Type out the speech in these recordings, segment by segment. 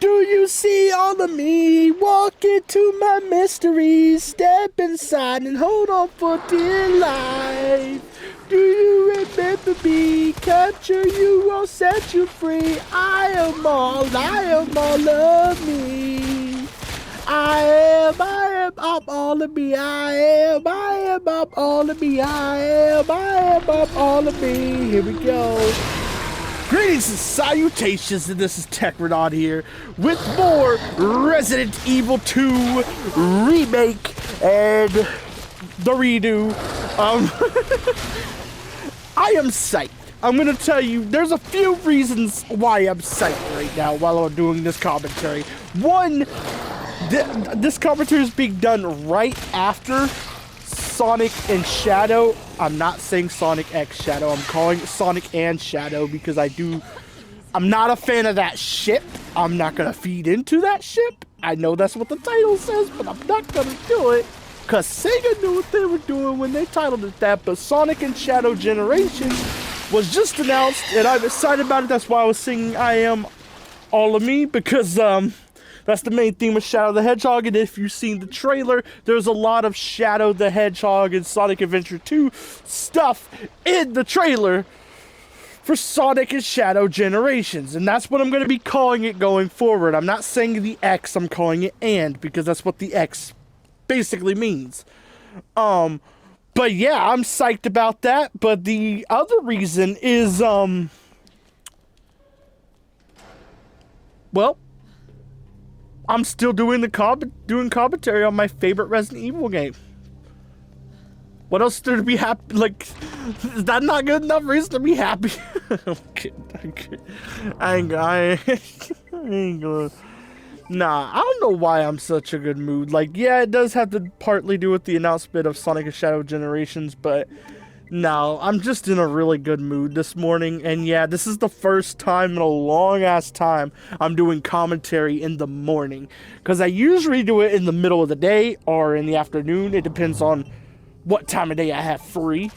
Do you see all of me? Walk into my mysteries, step inside and hold on for dear life. Do you remember me? Capture you, I'll set you free. I am all of me. I'm all of me. I'm all of me. I'm all of me. Here we go. Greetings and salutations, and this is Techrodon here with more Resident Evil 2 Remake and the redo. I am psyched. I'm gonna tell you, there's a few reasons why I'm psyched right now while I'm doing this commentary. One, this commentary is being done right after Sonic and Shadow. I'm not saying Sonic X Shadow. I'm calling it Sonic and Shadow because I'm not a fan of that ship. I'm not gonna feed into that ship. I know that's what the title says, but I'm not gonna do it because Sega knew what they were doing when they titled it that. But Sonic and Shadow Generations was just announced, and I'm excited about it. That's why I was singing I Am All of Me, because that's the main theme of Shadow the Hedgehog, and if you've seen the trailer, there's a lot of Shadow the Hedgehog and Sonic Adventure 2 stuff in the trailer for Sonic and Shadow Generations, and that's what I'm going to be calling it going forward. I'm not saying the X, I'm calling it and, because that's what the X basically means. But yeah, I'm psyched about that, but the other reason is, well, I'm still doing commentary on my favorite Resident Evil game. What else is there to be happy? Like, is that not good enough reason to be happy? I'm kidding. I ain't gonna. Nah, I don't know why I'm such a good mood. Like, yeah, it does have to partly do with the announcement of Sonic and Shadow Generations, but no, I'm just in a really good mood this morning, and yeah, this is the first time in a long-ass time I'm doing commentary in the morning, because I usually do it in the middle of the day or in the afternoon. It depends on what time of day I have free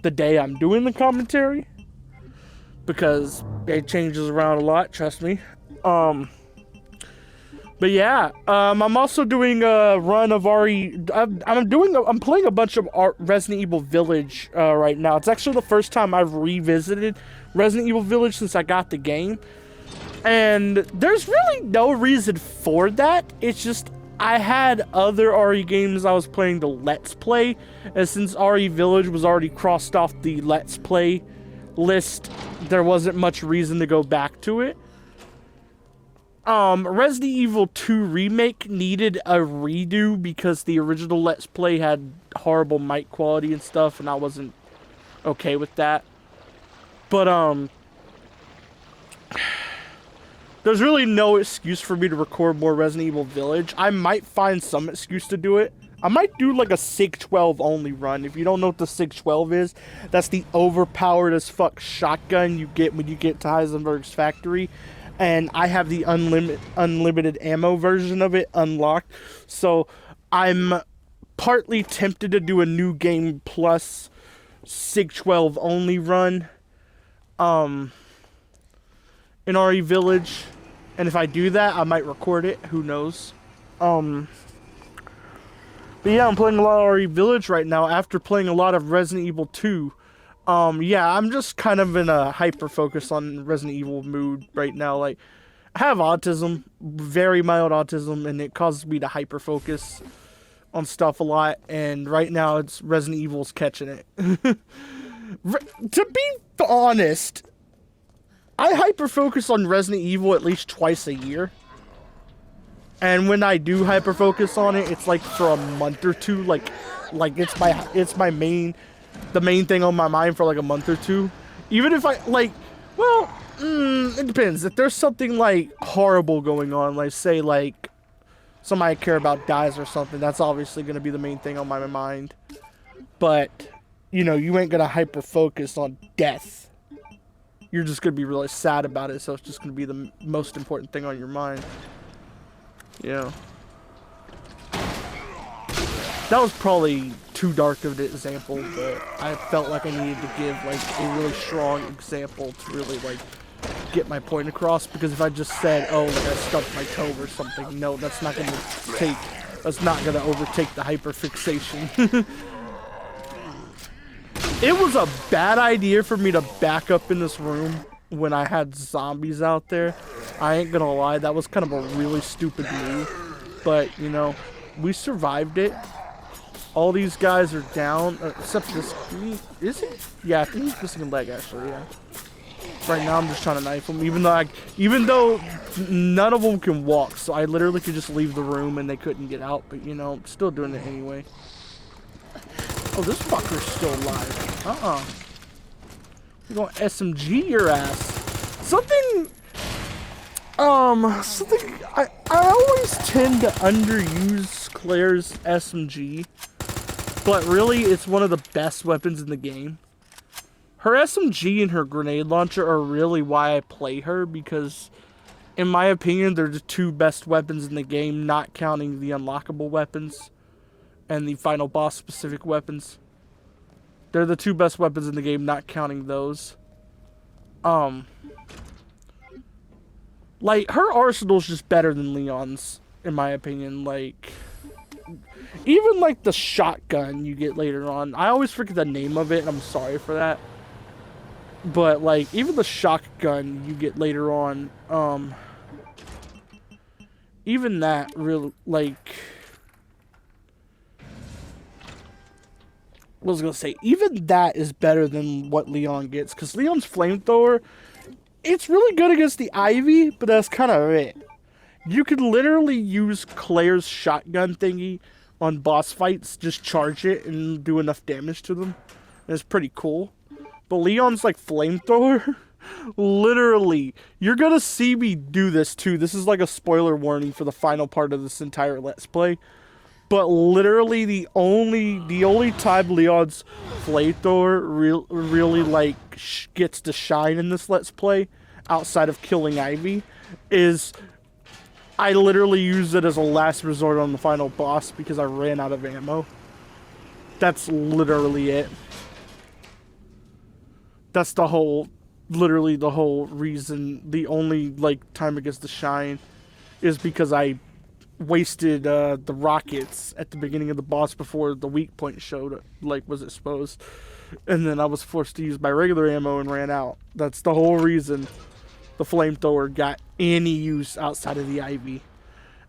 the day I'm doing the commentary, because it changes around a lot, trust me. But yeah, I'm also doing a run of I'm playing a bunch of Resident Evil Village right now. It's actually the first time I've revisited Resident Evil Village since I got the game. And there's really no reason for that. It's just I had other RE games I was playing the Let's Play, and since RE Village was already crossed off the Let's Play list, there wasn't much reason to go back to it. Resident Evil 2 Remake needed a redo because the original Let's Play had horrible mic quality and stuff, and I wasn't okay with that. But, there's really no excuse for me to record more Resident Evil Village. I might find some excuse to do it. I might do like a SIG-12 only run. If you don't know what the SIG-12 is, that's the overpowered as fuck shotgun you get when you get to Heisenberg's factory. And I have the unlimited ammo version of it unlocked. So I'm partly tempted to do a new game plus SIG-12 only run in RE Village. And if I do that, I might record it. Who knows? But yeah, I'm playing a lot of RE Village right now after playing a lot of Resident Evil 2. Yeah, I'm just kind of in a hyper focus on Resident Evil mood right now. Like, I have autism, very mild autism, and it causes me to hyper focus on stuff a lot. And right now, it's Resident Evil's catching it. To be honest, I hyper focus on Resident Evil at least twice a year. And when I do hyper focus on it, it's like for a month or two. Like it's my main. The main thing on my mind for like a month or two. Even if I, like, well, it depends. If there's something, like, horrible going on, like, say, like, somebody I care about dies or something, that's obviously going to be the main thing on my mind. But, you know, you ain't going to hyper-focus on death. You're just going to be really sad about it, so it's just going to be the most important thing on your mind. Yeah. That was probably too dark of an example, but I felt like I needed to give like a really strong example to really like get my point across, because if I just said, oh, like I stubbed my toe or something, no, that's not gonna overtake the hyperfixation. It was a bad idea for me to back up in this room when I had zombies out there. I ain't gonna lie, that was kind of a really stupid move. But, you know, we survived it. All these guys are down, except this. Is he? Yeah, I think he's missing a leg, actually, yeah. Right now, I'm just trying to knife him, even though none of them can walk, so I literally could just leave the room and they couldn't get out, but, you know, I'm still doing it anyway. Oh, this fucker's still alive. You're gonna SMG your ass. Something I always tend to underuse Claire's SMG, but really it's one of the best weapons in the game. Her SMG and her grenade launcher are really why I play her, because in my opinion they're the two best weapons in the game, not counting the unlockable weapons and the final boss specific weapons. They're the two best weapons in the game, not counting those. Like, her arsenal's just better than Leon's, in my opinion. Like, even like the shotgun you get later on. I always forget the name of it, and I'm sorry for that. But, like, even the shotgun you get later on, even that really, like, what was I gonna say? Even that is better than what Leon gets, because Leon's flamethrower, it's really good against the Ivy, but that's kind of it. You could literally use Claire's shotgun thingy on boss fights, just charge it and do enough damage to them. And it's pretty cool. But Leon's like flamethrower, literally, you're gonna see me do this too. This is like a spoiler warning for the final part of this entire Let's Play. But literally the only time Leon's flamethrower really like gets to shine in this Let's Play, outside of killing Ivy, is I literally use it as a last resort on the final boss because I ran out of ammo. That's literally it. That's literally the whole reason. The only like time it gets to shine is because I wasted the rockets at the beginning of the boss before the weak point showed, like, was exposed, and then I was forced to use my regular ammo and ran out. That's the whole reason the flamethrower got any use outside of the Ivy.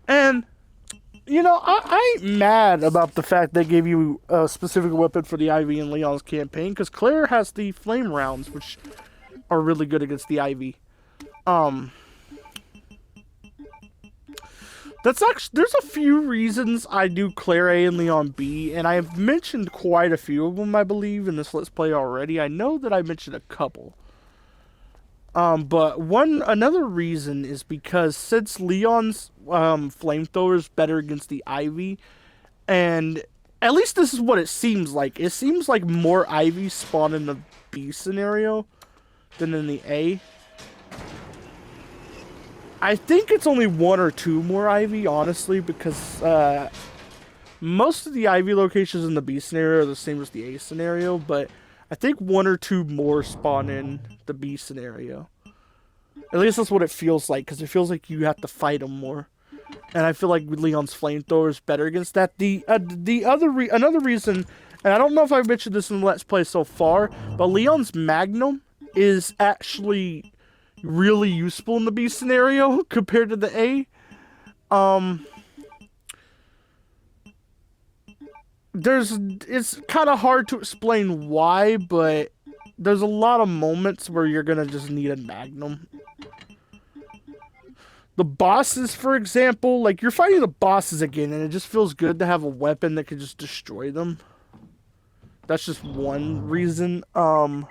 And you know, I ain't mad about the fact they gave you a specific weapon for the Ivy in Leon's campaign, because Claire has the flame rounds, which are really good against the Ivy. There's a few reasons I do Claire A and Leon B, and I've mentioned quite a few of them, I believe, in this Let's Play already. I know that I mentioned a couple. But another reason is because since Leon's flamethrower is better against the Ivy, and at least this is what it seems like. It seems like more Ivy spawn in the B scenario than in the A. I think it's only one or two more Ivy, honestly, because most of the Ivy locations in the B scenario are the same as the A scenario, but I think one or two more spawn in the B scenario. At least that's what it feels like, because it feels like you have to fight them more. And I feel like Leon's flamethrower is better against that. Another reason, and I don't know if I've mentioned this in the Let's Play so far, but Leon's Magnum is actually really useful in the B scenario compared to the A. It's kind of hard to explain why, but there's a lot of moments where you're gonna just need a Magnum. The bosses, for example, like, you're fighting the bosses again, and it just feels good to have a weapon that can just destroy them. That's just one reason. And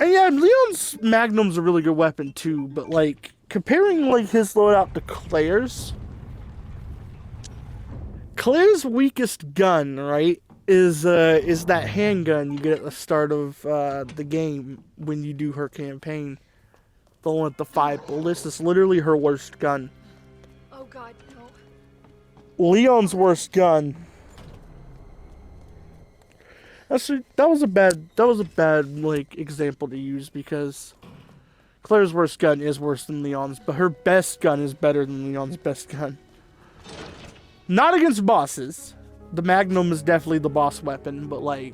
yeah, Leon's Magnum's a really good weapon too, but like, comparing like his loadout to Claire's weakest gun, right, is that handgun you get at the start of the game when you do her campaign. The one with the 5 bullets. It's literally her worst gun. Oh God, no. Leon's worst gun. Actually, that was a bad like example to use because Claire's worst gun is worse than Leon's, but her best gun is better than Leon's best gun. Not against bosses. The Magnum is definitely the boss weapon, but like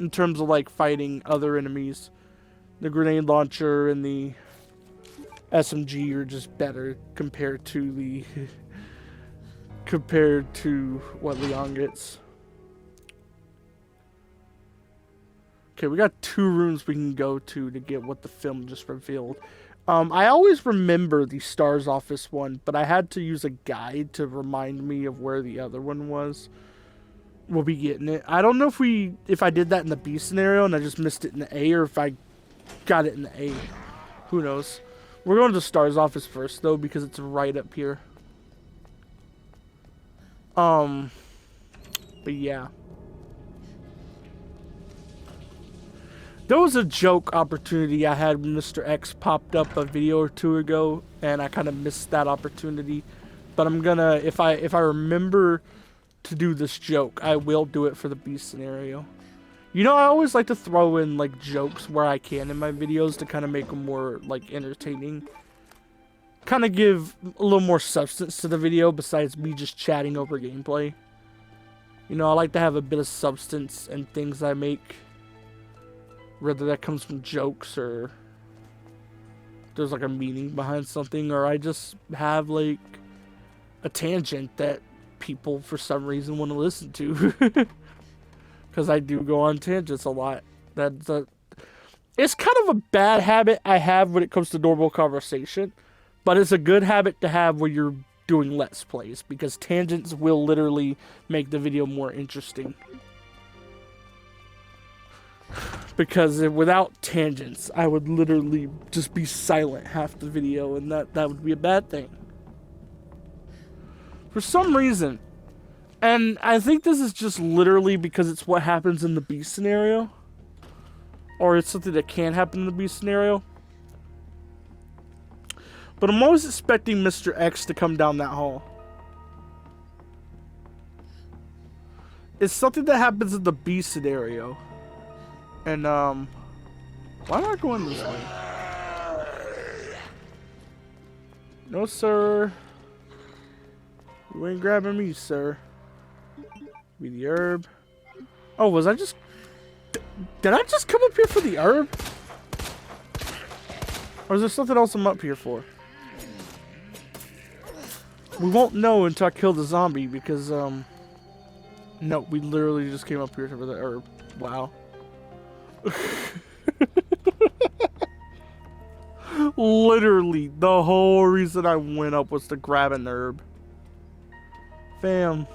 in terms of like fighting other enemies, the grenade launcher and the SMG are just better compared to what Leon gets. Okay, we got 2 rooms we can go to get what the film just revealed. I always remember the Stars Office one, but I had to use a guide to remind me of where the other one was. We'll be getting it. I don't know if I did that in the B scenario and I just missed it in the A, or if I got it in the A. Who knows? We're going to the Stars Office first, though, because it's right up here. But yeah. There was a joke opportunity I had when Mr. X popped up a video or 2 ago, and I kind of missed that opportunity. But I'm gonna, if I remember to do this joke, I will do it for the B scenario. You know, I always like to throw in like jokes where I can in my videos to kind of make them more like entertaining. Kind of give a little more substance to the video besides me just chatting over gameplay. You know, I like to have a bit of substance in things I make. Whether that comes from jokes or there's like a meaning behind something, or I just have like a tangent that people for some reason want to listen to. Because I do go on tangents a lot. It's kind of a bad habit I have when it comes to normal conversation, but it's a good habit to have when you're doing Let's Plays, because tangents will literally make the video more interesting. Because without tangents, I would literally just be silent half the video, and that would be a bad thing. For some reason, and I think this is just literally because it's what happens in the B scenario, or it's something that can happen in the B scenario, but I'm always expecting Mr. X to come down that hall. It's something that happens in the B scenario. And, why am I going this way? No, sir. You ain't grabbing me, sir. Be the herb. Oh, was I just... Did I just come up here for the herb? Or is there something else I'm up here for? We won't know until I kill the zombie because, no, we literally just came up here for the herb. Wow. Literally, the whole reason I went up was to grab an herb. Fam.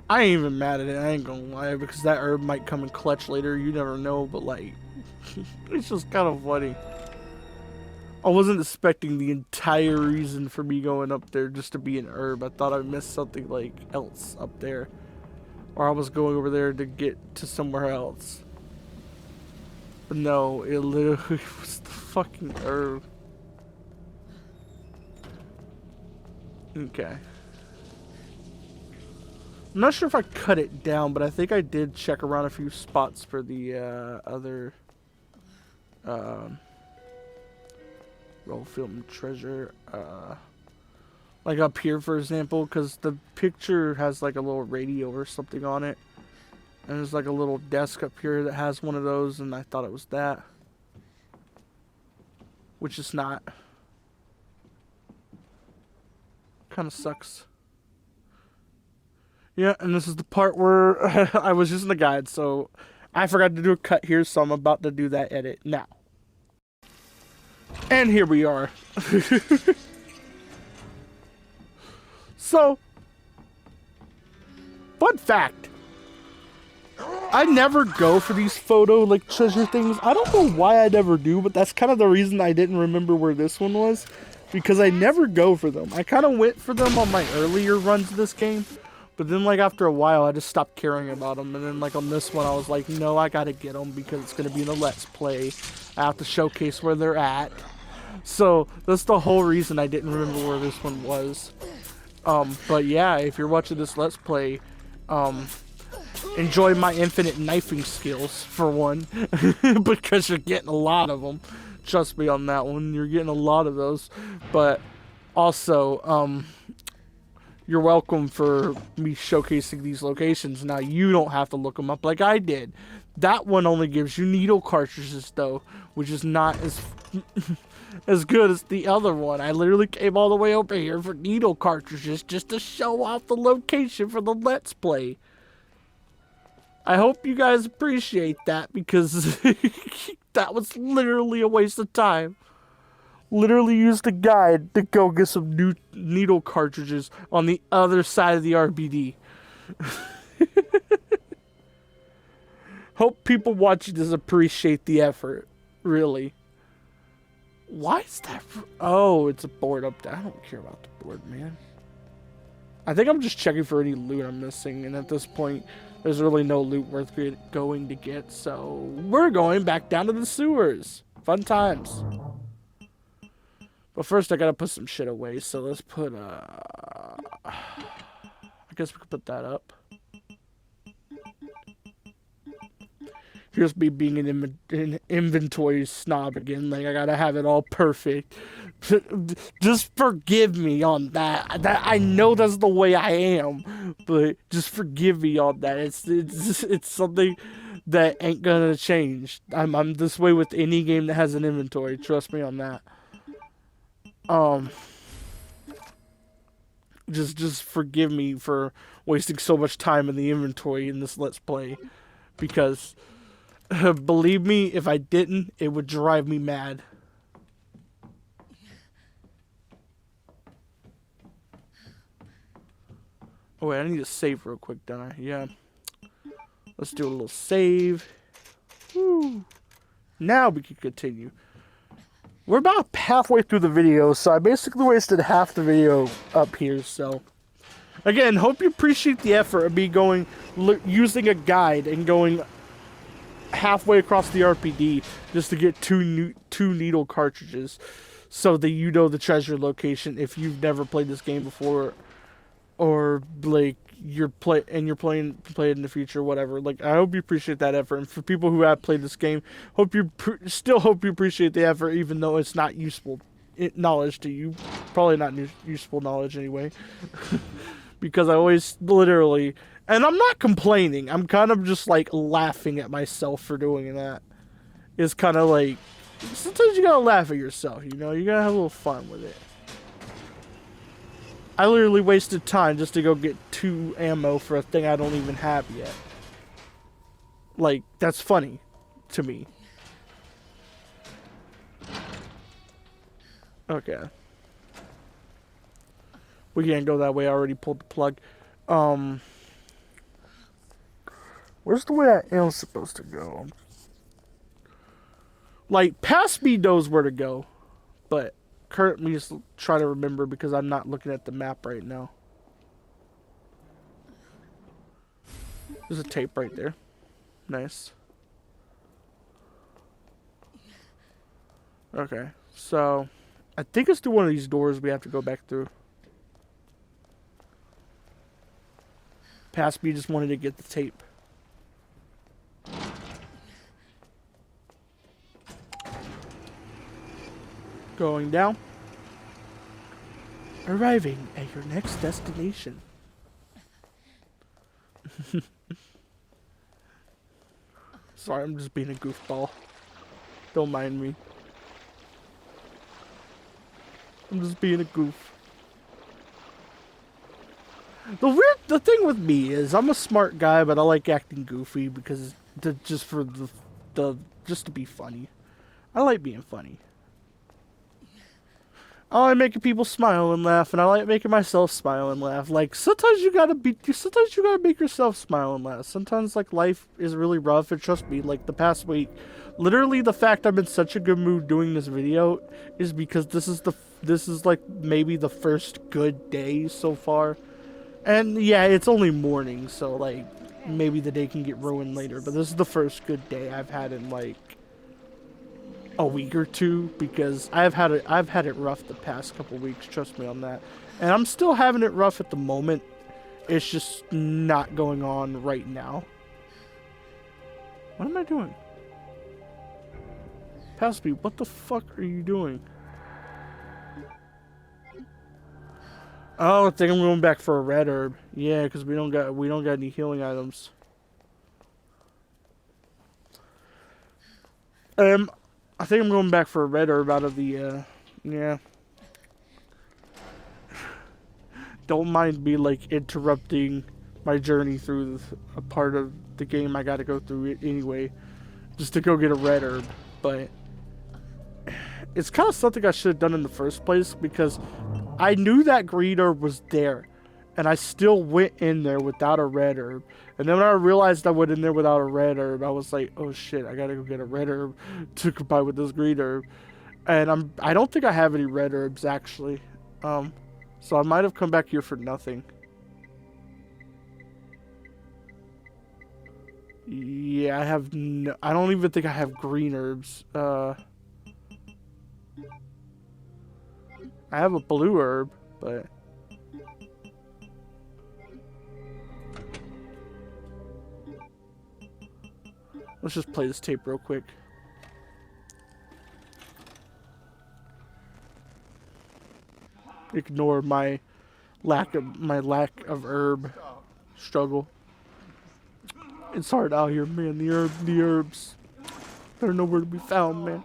I ain't even mad at it, I ain't gonna lie, because that herb might come in clutch later, you never know, but like, it's just kind of funny. I wasn't expecting the entire reason for me going up there just to be an herb. I thought I missed something like else up there. Or I was going over there to get to somewhere else. But no, it literally was the fucking herb. Okay. I'm not sure if I cut it down, but I think I did check around a few spots for the other roll film treasure. Like up here, for example, because the picture has like a little radio or something on it. And there's like a little desk up here that has one of those, and I thought it was that. Which is not. Kind of sucks. Yeah, and this is the part where I was using the guide, so I forgot to do a cut here, so I'm about to do that edit now. And here we are. So, fun fact. I never go for these photo, like, treasure things. I don't know why I never do, but that's kind of the reason I didn't remember where this one was. Because I never go for them. I kind of went for them on my earlier runs of this game. But then, like, after a while, I just stopped caring about them. And then, like, on this one, I was like, no, I gotta get them because it's gonna be in a Let's Play. I have to showcase where they're at. So, that's the whole reason I didn't remember where this one was. But yeah, if you're watching this Let's Play enjoy my infinite knifing skills, for one, because you're getting a lot of them. Trust me on that one, you're getting a lot of those. But also, you're welcome for me showcasing these locations. Now you don't have to look them up like I did. That one only gives you needle cartridges though, which is not as as good as the other one. I literally came all the way over here for needle cartridges just to show off the location for the Let's Play. I hope you guys appreciate that, because that was literally a waste of time. Literally used a guide to go get some new needle cartridges on the other side of the RBD. Hope people watching this appreciate the effort. Really. Why is that? Oh, it's a board up there. I don't care about the board, man. I think I'm just checking for any loot I'm missing, and at this point, there's really no loot worth going to get, so we're going back down to the sewers. Fun times. But first, I gotta put some shit away, so let's put, I guess we could put that up. Here's me being an inventory snob again. Like, I gotta have it all perfect. Just forgive me on that. I know that's the way I am, but just forgive me on that. It's something that ain't gonna change. I'm this way with any game that has an inventory. Trust me on that. Just forgive me for wasting so much time in the inventory in this Let's Play, because believe me, if I didn't, it would drive me mad. Oh wait, I need to save real quick, don't I? Yeah. Let's do a little save. Woo. Now we can continue. We're about halfway through the video, so I basically wasted half the video up here, so. Again, hope you appreciate the effort of me going, using a guide and going halfway across the RPD just to get two needle cartridges, so that you know the treasure location if you've never played this game before, or like you're playing in the future, whatever. Like, I hope you appreciate that effort, and for people who have played this game, hope you appreciate the effort, even though it's not useful knowledge to you. Probably not useful knowledge anyway. Because I always literally, and I'm not complaining, I'm kind of just like laughing at myself for doing that. It's kind of like, sometimes you gotta laugh at yourself, you know, you gotta have a little fun with it. I literally wasted time just to go get 2 ammo for a thing I don't even have yet. Like, that's funny to me. Okay. We can't go that way, I already pulled the plug. Where's the way I am supposed to go? Like, past me knows where to go, but currently just try to remember because I'm not looking at the map right now. There's a tape right there. Nice. Okay, so I think it's through one of these doors we have to go back through. Past me just wanted to get the tape. Going down. Arriving at your next destination. Sorry, I'm just being a goofball. Don't mind me. I'm just being a goof. The thing with me is I'm a smart guy, but I like acting goofy because just to be funny. I like being funny. I like making people smile and laugh, and I like making myself smile and laugh. Like, sometimes you gotta make yourself smile and laugh. Sometimes, like, life is really rough, and trust me, like, the past week, literally the fact I'm in such a good mood doing this video is because this is like maybe the first good day so far. And yeah, it's only morning, so like maybe the day can get ruined later, but this is the first good day I've had in like a week or two, because I've had it rough the past couple weeks, trust me on that. And I'm still having it rough at the moment. It's just not going on right now. What am I doing? Pass me, what the fuck are you doing? Oh, I think I'm going back for a red herb. Yeah, because we don't got any healing items. I think I'm going back for a red herb out of the yeah. Don't mind me like interrupting my journey through a part of the game I gotta go through it anyway, just to go get a red herb. But it's kind of something I should have done in the first place, because I knew that green herb was there, and I still went in there without a red herb. And then when I realized I went in there without a red herb, I was like, oh shit, I gotta go get a red herb to combine with this green herb. And I don't think I have any red herbs actually. So I might have come back here for nothing. Yeah, I have no, I don't even think I have green herbs. I have a blue herb, but let's just play this tape real quick. Ignore my lack of herb struggle. It's hard out here, man. The herbs, they're nowhere to be found, man.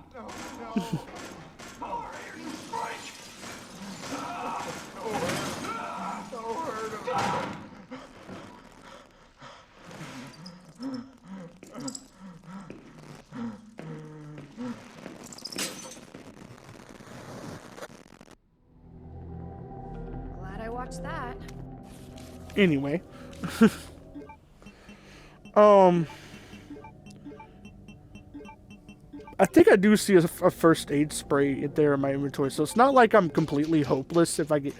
Glad I watched that. Anyway. I think I do see a first aid spray there in my inventory, so it's not like I'm completely hopeless if I get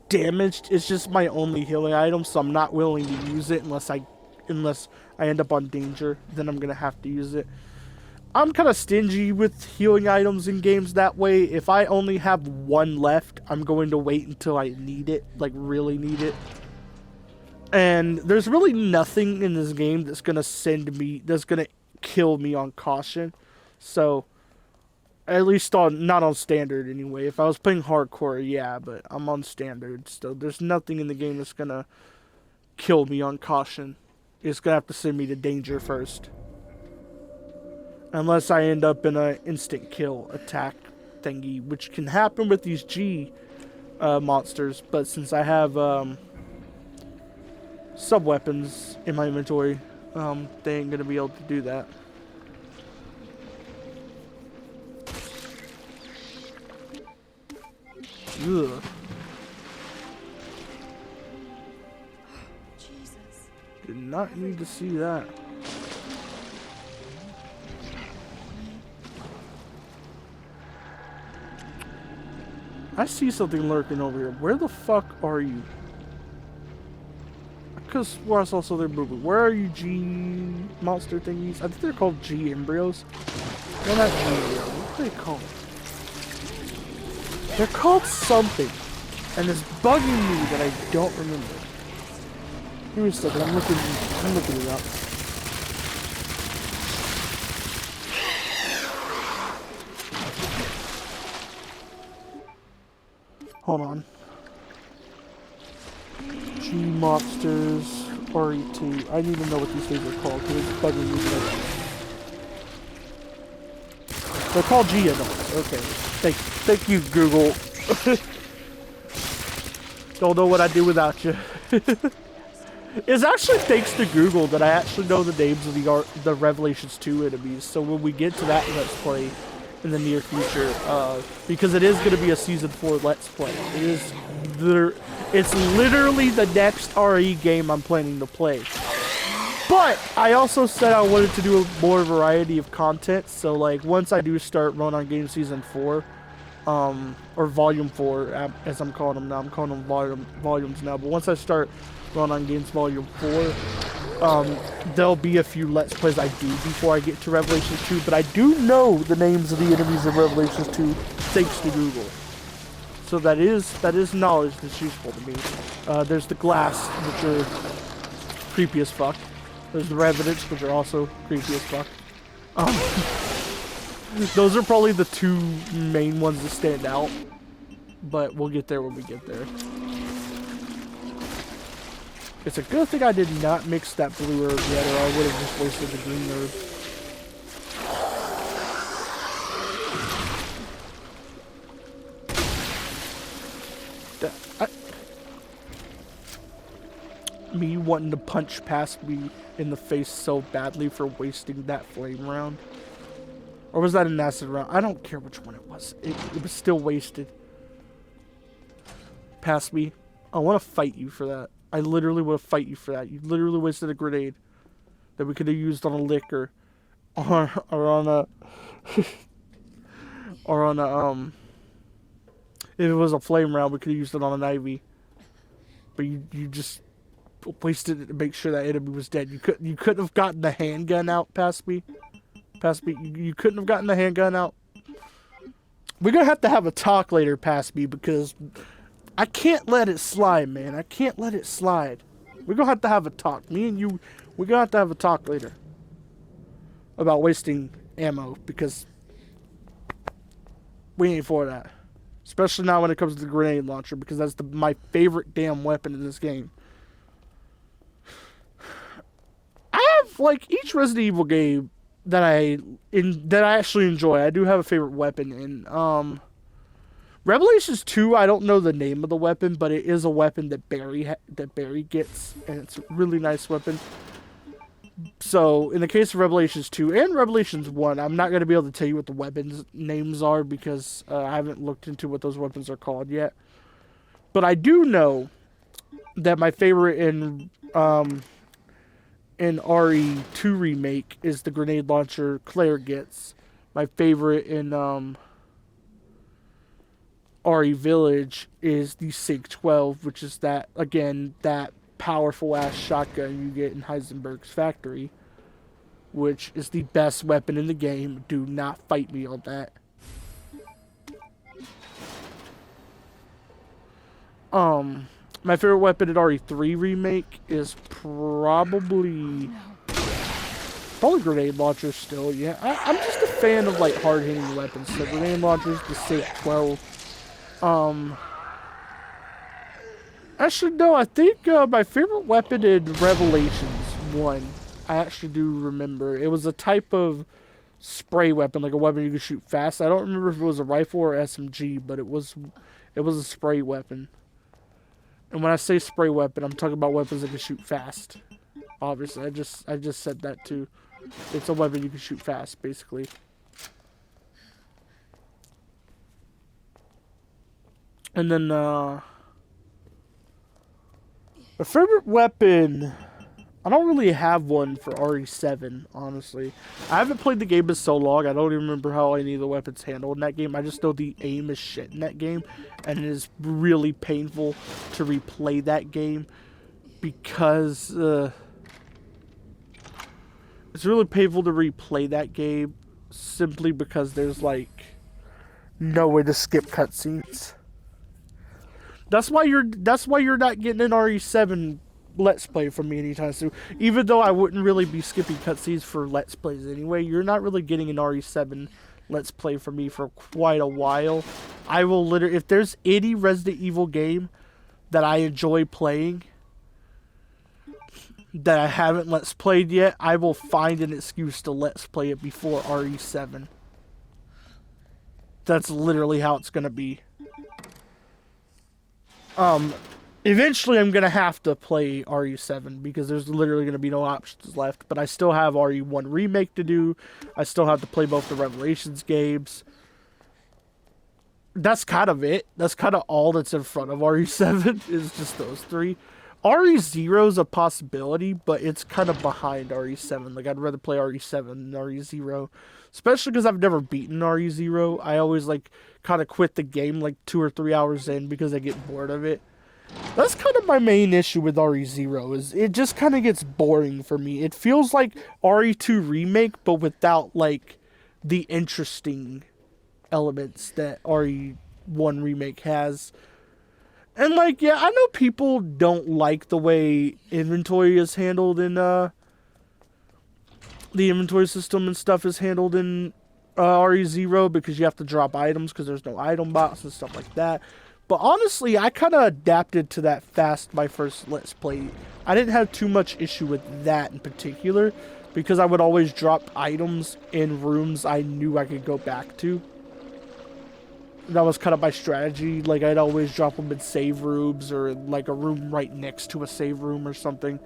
damaged. It's just my only healing item, so I'm not willing to use it unless I end up on danger. Then I'm gonna have to use it. I'm kind of stingy with healing items in games that way. If I only have one left, I'm going to wait until I need it, like really need it. And there's really nothing in this game that's gonna kill me on caution. So at least not on standard anyway. If I was playing hardcore, yeah, but I'm on standard, so there's nothing in the game that's gonna kill me on caution. It's gonna have to send me to danger first, unless I end up in an instant kill attack thingy, which can happen with these G monsters. But since I have sub weapons in my inventory, they ain't gonna be able to do that. Ugh. Jesus. Did not need to see that. I see something lurking over here. Where the fuck are you? Because where I saw something moving. Where are you, G monster thingies? I think they're called G embryos. They're not G embryos. What are they called? They're called something. And it's bugging me that I don't remember. Give me a second. I'm looking it up. Hold on. G monsters RE2. I need to know what these things are called because it's bugging me. They're called G adults. Okay. Thank you, Google. Don't know what I'd do without you. It's actually thanks to Google that I actually know the names of the Revelations 2 enemies. So when we get to that Let's Play in the near future, because it is going to be a Season 4 Let's Play. It's literally the next RE game I'm planning to play. But I also said I wanted to do a more variety of content. So like once I do start Run on Game Season 4, or Volume 4, as I'm calling them now. I'm calling them volumes now. But once I start Run on Games Volume 4, there'll be a few Let's Plays I do before I get to Revelations 2. But I do know the names of the enemies of Revelations 2 thanks to Google. So that is knowledge that's useful to me. There's the glass, which are creepy as fuck. There's the revenants, which are also creepy as fuck. Those are probably the two main ones that stand out. But we'll get there when we get there. It's a good thing I did not mix that blue herb yet, or I would have just wasted the green herb. Me wanting to punch past me in the face so badly for wasting that flame round. Or was that an acid round? I don't care which one it was. It was still wasted. Past me. I want to fight you for that. I literally want to fight you for that. You literally wasted a grenade that we could have used on a liquor. Or on a... or on a, if it was a flame round, we could have used it on an Ivy. But you just wasted it to make sure that enemy was dead. You couldn't have gotten the handgun out past me. Past me. You couldn't have gotten the handgun out. We're gonna have a talk later, past me, because I can't let it slide, man. I can't let it slide. We're gonna have a talk. Me and you, we're gonna have a talk later about wasting ammo, because we ain't for that. Especially now when it comes to the grenade launcher, because that's my favorite damn weapon in this game. I have, like, each Resident Evil game that I actually enjoy, I do have a favorite weapon. In Revelations 2, I don't know the name of the weapon, but it is a weapon that Barry gets, and it's a really nice weapon. So, in the case of Revelations 2 and Revelations 1, I'm not going to be able to tell you what the weapons names are, because I haven't looked into what those weapons are called yet. But I do know that my favorite in RE2 Remake is the grenade launcher Claire gets. My favorite in RE Village is the SIG-12, which is that powerful ass shotgun you get in Heisenberg's factory, which is the best weapon in the game. Do not fight me on that. My favorite weapon in RE3 Remake is probably grenade launchers still. Yeah, I'm just a fan of like hard hitting weapons. So grenade launchers, the SIG-12. Actually, no, I think my favorite weapon in Revelations 1, I actually do remember. It was a type of spray weapon, like a weapon you could shoot fast. I don't remember if it was a rifle or SMG, but it was a spray weapon. And when I say spray weapon, I'm talking about weapons that can shoot fast. Obviously, I just said that too. It's a weapon you can shoot fast, basically. And then, my favorite weapon, I don't really have one for RE7, honestly. I haven't played the game in so long, I don't even remember how any of the weapons handle in that game. I just know the aim is shit in that game, and it is really painful to replay that game, because, it's really painful to replay that game, simply because there's, like, no way to skip cutscenes. That's why you're not getting an RE7 Let's Play from me anytime soon. Even though I wouldn't really be skipping cutscenes for Let's Plays anyway, you're not really getting an RE7 Let's Play from me for quite a while. I will literally, if there's any Resident Evil game that I enjoy playing that I haven't Let's Played yet, I will find an excuse to Let's Play it before RE7. That's literally how it's gonna be. Eventually I'm gonna have to play RE7 because there's literally gonna be no options left, but I still have RE1 Remake to do. I still have to play both the Revelations games. That's kind of it. That's kind of all that's in front of RE7 is just those three. RE0 is a possibility, but it's kind of behind RE7. Like, I'd rather play RE7 than RE0. Especially because I've never beaten RE0. I always, like, kind of quit the game, like, 2 or 3 hours in because I get bored of it. That's kind of my main issue with RE0, is it just kind of gets boring for me. It feels like RE2 Remake, but without, like, the interesting elements that RE 1 remake has. And like, yeah, I know people don't like the way inventory is handled in the inventory system and stuff is handled in RE0 because you have to drop items because there's no item box and stuff like that. But honestly, I kind of adapted to that fast my first Let's Play. I didn't have too much issue with that in particular because I would always drop items in rooms I knew I could go back to. That was kind of my strategy. Like, I'd always drop them in save rooms or like a room right next to a save room or something.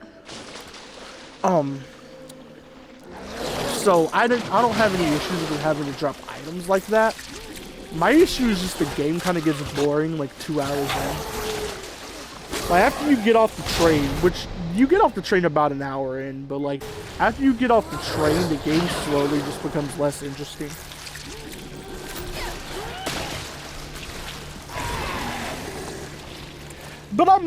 So I don't have any issues with having to drop items like that. My issue is just the game kind of gets boring like 2 hours in. Like, after you get off the train, which you get off the train about an hour in, but like after you get off the train, the game slowly just becomes less interesting. But I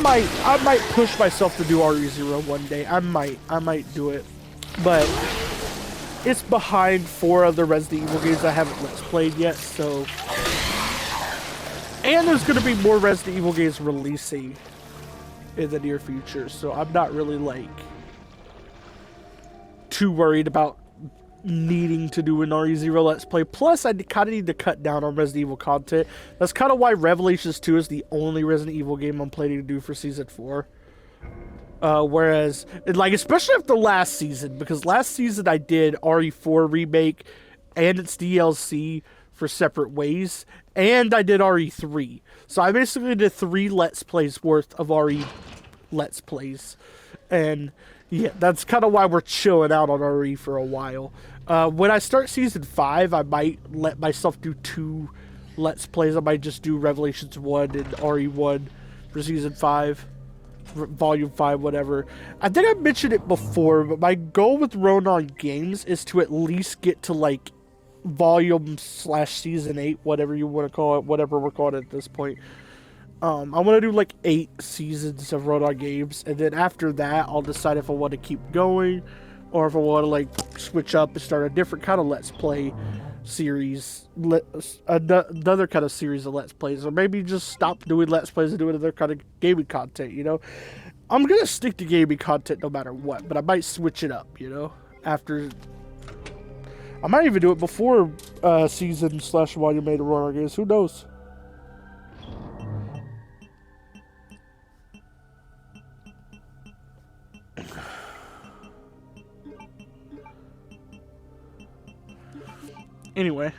might push myself to do RE0 one day. I might do it. But it's behind 4 other Resident Evil games I haven't Let's Played yet, so... And there's going to be more Resident Evil games releasing in the near future, so I'm not really, like, too worried about needing to do an RE0 Let's Play. Plus, I kind of need to cut down on Resident Evil content. That's kind of why Revelations 2 is the only Resident Evil game I'm planning to do for Season 4. Whereas, like, especially after last season, because last season I did RE4 Remake and its DLC for separate ways, and I did RE3. So I basically did 3 Let's Plays worth of RE Let's Plays. And yeah, that's kind of why we're chilling out on RE for a while. When I start Season 5, I might let myself do 2 Let's Plays. I might just do Revelations 1 and RE1 for Season 5. Volume 5, whatever. I think I mentioned it before, but my goal with Ronan Games is to at least get to, like, Volume/Season 8, whatever you want to call it, whatever we're calling it at this point. I want to do, like, 8 seasons of Ronan Games, and then after that, I'll decide if I want to keep going, or if I want to, like, switch up and start a different kind of Let's Play series, another kind of series of Let's Plays, or maybe just stop doing Let's Plays and do another kind of gaming content, you know? I'm gonna stick to gaming content no matter what, but I might switch it up, you know? After... I might even do it before season/volume 8 of Ronan Games, who knows? Anyway,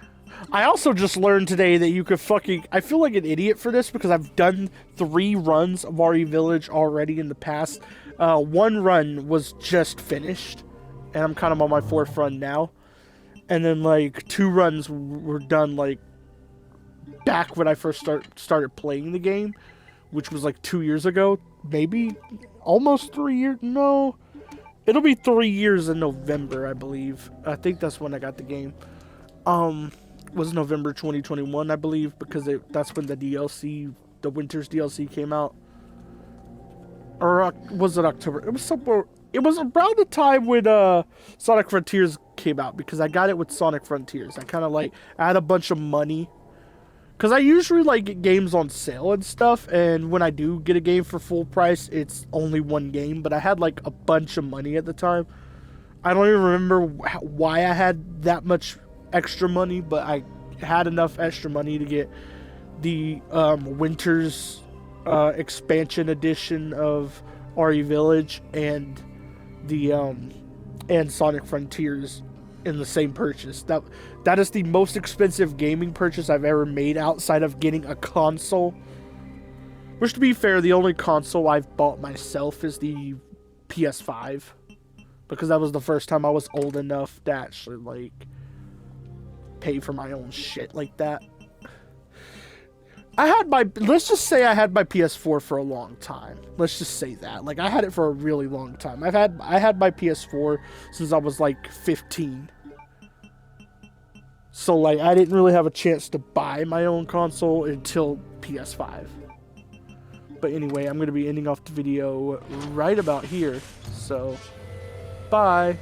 I also just learned today that you could fucking... I feel like an idiot for this because I've done 3 runs of RE Village already in the past. 1 run was just finished, and I'm kind of on my 4th run now. And then, like, 2 runs were done, like, back when I first started playing the game, which was, like, 2 years ago. Maybe almost 3 years? No. It'll be 3 years in November, I believe. I think that's when I got the game. Was November 2021, I believe, because that's when the DLC, the Winter's DLC came out. Or was it October? It was somewhere. It was around the time when Sonic Frontiers came out, because I got it with Sonic Frontiers. I kind of like, I had a bunch of money, because I usually like get games on sale and stuff, and when I do get a game for full price, it's only 1 game, but I had like a bunch of money at the time. I don't even remember why I had that much extra money, but I had enough extra money to get the Winter's expansion edition of RE Village and the and Sonic Frontiers in the same purchase. That is the most expensive gaming purchase I've ever made outside of getting a console. Which, to be fair, the only console I've bought myself is the PS5, because that was the first time I was old enough to actually like pay for my own shit like that. Let's just say I had my PS4 for a long time. Let's just say that. Like, I had it for a really long time. I had my PS4 since I was like 15. So like, I didn't really have a chance to buy my own console until PS5. But anyway, I'm going to be ending off the video right about here. So, bye.